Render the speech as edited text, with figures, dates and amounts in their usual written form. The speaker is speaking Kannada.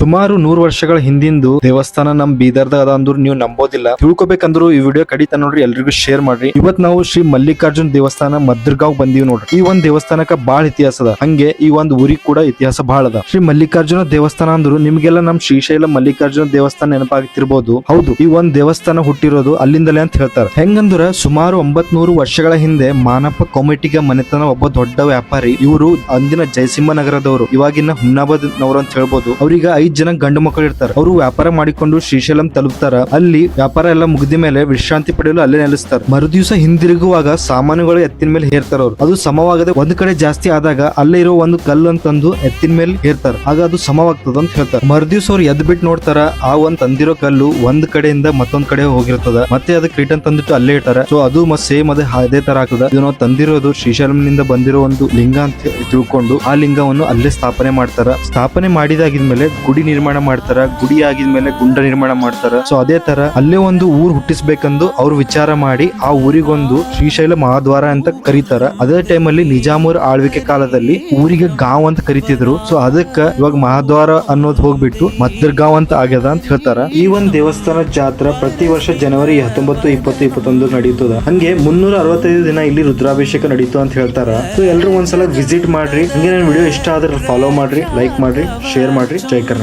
ಸುಮಾರು 100 ವರ್ಷಗಳ ಹಿಂದಿಂದು ದೇವಸ್ಥಾನ ನಮ್ ಬೀದರ್ದಾಗ ಅದ ಅಂದ್ರು ನೀವು ನಂಬೋದಿಲ್ಲ. ತಿಳ್ಕೊಬೇಕಂದ್ರು ಈ ವಿಡಿಯೋ ಕಡಿತ ನೋಡ್ರಿ, ಎಲ್ರಿಗೂ ಶೇರ್ ಮಾಡ್ರಿ. ಇವತ್ ನಾವು ಶ್ರೀ ಮಲ್ಲಿಕಾರ್ಜುನ್ ದೇವಸ್ಥಾನ ಮದ್ರಗಾಂವ್ ಬಂದೀವಿ ನೋಡ್ರಿ. ಈ ಒಂದ್ ದೇವಸ್ಥಾನಕ್ಕ ಬಾಳ ಇತಿಹಾಸ ಅದ, ಹಂಗೆ ಈ ಒಂದ್ ಊರಿಗೆ ಕೂಡ ಇತಿಹಾಸ ಬಹಳ ಅದ. ಶ್ರೀ ಮಲ್ಲಿಕಾರ್ಜುನ ದೇವಸ್ಥಾನ ಅಂದ್ರು ನಿಮ್ಗೆಲ್ಲ ನಮ್ ಶ್ರೀಶೈಲ ಮಲ್ಲಿಕಾರ್ಜುನ ದೇವಸ್ಥಾನ ನೆನಪಾಗ್ತಿರ್ಬೋದು. ಹೌದು, ಈ ಒಂದ್ ದೇವಸ್ಥಾನ ಹುಟ್ಟಿರೋದು ಅಲ್ಲಿಂದಲೇ ಅಂತ ಹೇಳ್ತಾರೆ. ಹೆಂಗಂದ್ರ ಸುಮಾರು 900 ವರ್ಷಗಳ ಹಿಂದೆ ಮಾನಪ್ಪ ಕಮಿಟಿಗ ಮನೆತನ ಒಬ್ಬ ದೊಡ್ಡ ವ್ಯಾಪಾರಿ. ಇವರು ಅಂದಿನ ಜಯಸಿಂಹ ನಗರದವರು, ಇವಾಗಿನ ಹುಮ್ನಾಬಾದ್ನವರು ಅಂತ ಹೇಳ್ಬೋದು. ಅವ್ರಿಗೆ 5 ಜನ ಗಂಡು ಮಕ್ಕಳು ಇರ್ತಾರೆ. ಅವರು ವ್ಯಾಪಾರ ಮಾಡಿಕೊಂಡು ಶ್ರೀಶೈಲಂ ತಲುಪ್ತಾರ. ಅಲ್ಲಿ ವ್ಯಾಪಾರ ಎಲ್ಲ ಮುಗಿದ ಮೇಲೆ ವಿಶ್ರಾಂತಿ ಪಡೆಯಲು ಅಲ್ಲೇ ನೆಲೆಸ್ತಾರೆ. ಮರುದಿವಸ ಹಿಂದಿರುಗುವಾಗ ಸಾಮಾನುಗಳು ಎತ್ತಿನ ಮೇಲೆ ಹೇರ್ತಾರ. ಅವರು ಅದು ಸಮವಾಗದೆ ಒಂದ್ ಕಡೆ ಜಾಸ್ತಿ ಆದಾಗ ಅಲ್ಲೇ ಇರೋ ಒಂದು ಕಲ್ಲು ಅಂತಂದು ಎತ್ತಿನ ಮೇಲೆ ಹೇರ್ತಾರ. ಆಗ ಅದು ಸಮವಾಗ್ತದ ಅಂತ ಹೇಳ್ತಾರೆ. ಮರುದಿವಸ ಅವ್ರು ಎದ್ ಬಿಟ್ಟು ನೋಡ್ತಾರ, ಆ ಒಂದ್ ತಂದಿರೋ ಕಲ್ಲು ಒಂದ್ ಕಡೆಯಿಂದ ಮತ್ತೊಂದ್ ಕಡೆ ಹೋಗಿರ್ತದ. ಮತ್ತೆ ಅದಕ್ಕೆ ರಿಟರ್ನ್ ತಂದಿಟ್ಟು ಅಲ್ಲೇ ಇಟ್ಟಾರ. ಸೊ ಅದು ಸೇಮ್ ಅದೇ ತರ ಆಗ್ತದ. ಇದು ನಾವು ತಂದಿರೋದು ಶ್ರೀಶೈಲಂನಿಂದ ಬಂದಿರೋ ಒಂದು ಲಿಂಗ ಅಂತ ತಿಳ್ಕೊಂಡು ಆ ಲಿಂಗವನ್ನು ಅಲ್ಲೇ ಸ್ಥಾಪನೆ ಮಾಡ್ತಾರ. ಸ್ಥಾಪನೆ ಮಾಡಿದಾಗಿದ್ಮೇಲೆ ಗುಡಿ ನಿರ್ಮಾಣ ಮಾಡ್ತಾರ. ಗುಡಿ ಆಗಿದ್ಮೇಲೆ ಗುಂಡ ನಿರ್ಮಾಣ ಮಾಡ್ತಾರ. ಸೊ ಅದೇ ತರ ಅಲ್ಲೇ ಒಂದು ಊರ್ ಹುಟ್ಟಿಸ್ಬೇಕಂದು ಅವ್ರು ವಿಚಾರ ಮಾಡಿ ಆ ಊರಿಗೊಂದು ಶ್ರೀಶೈಲ ಮಹಾದ್ವಾರ ಅಂತ ಕರೀತಾರ. ಅದೇ ಟೈಮಲ್ಲಿ ನಿಜಾಮೂರ್ ಆಳ್ವಿಕೆ ಕಾಲದಲ್ಲಿ ಊರಿಗೆ ಗಾಂವ್ ಅಂತ ಕರಿತಿದ್ರು. ಸೊ ಅದಕ್ಕ ಇವಾಗ ಮಹಾದ್ವಾರ ಅನ್ನೋದು ಹೋಗ್ಬಿಟ್ಟು ಮದ್ದರ್ಗಾಂವ್ ಅಂತ ಆಗ್ಯದ ಅಂತ ಹೇಳ್ತಾರ. ಈ ಒಂದು ದೇವಸ್ಥಾನ ಜಾತ್ರಾ ಪ್ರತಿ ವರ್ಷ ಜನವರಿ 19, 20, 21 ನಡೆಯುತ್ತದ. ಹಂಗೆ 365 ದಿನ ಇಲ್ಲಿ ರುದ್ರಾಭಿಷೇಕ ನಡೀತು ಅಂತ ಹೇಳ್ತಾರ. ಸೊ ಎಲ್ರು ಒಂದ್ಸಲ ವಿಸಿಟ್ ಮಾಡ್ರಿ. ಹಂಗೆ ನನ್ನ ವಿಡಿಯೋ ಇಷ್ಟ ಆದ್ರೆ ಫಾಲೋ ಮಾಡ್ರಿ, ಲೈಕ್ ಮಾಡ್ರಿ, ಶೇರ್ ಮಾಡ್ರಿ. ಜೈ ಕರ್ನಾಟಕ.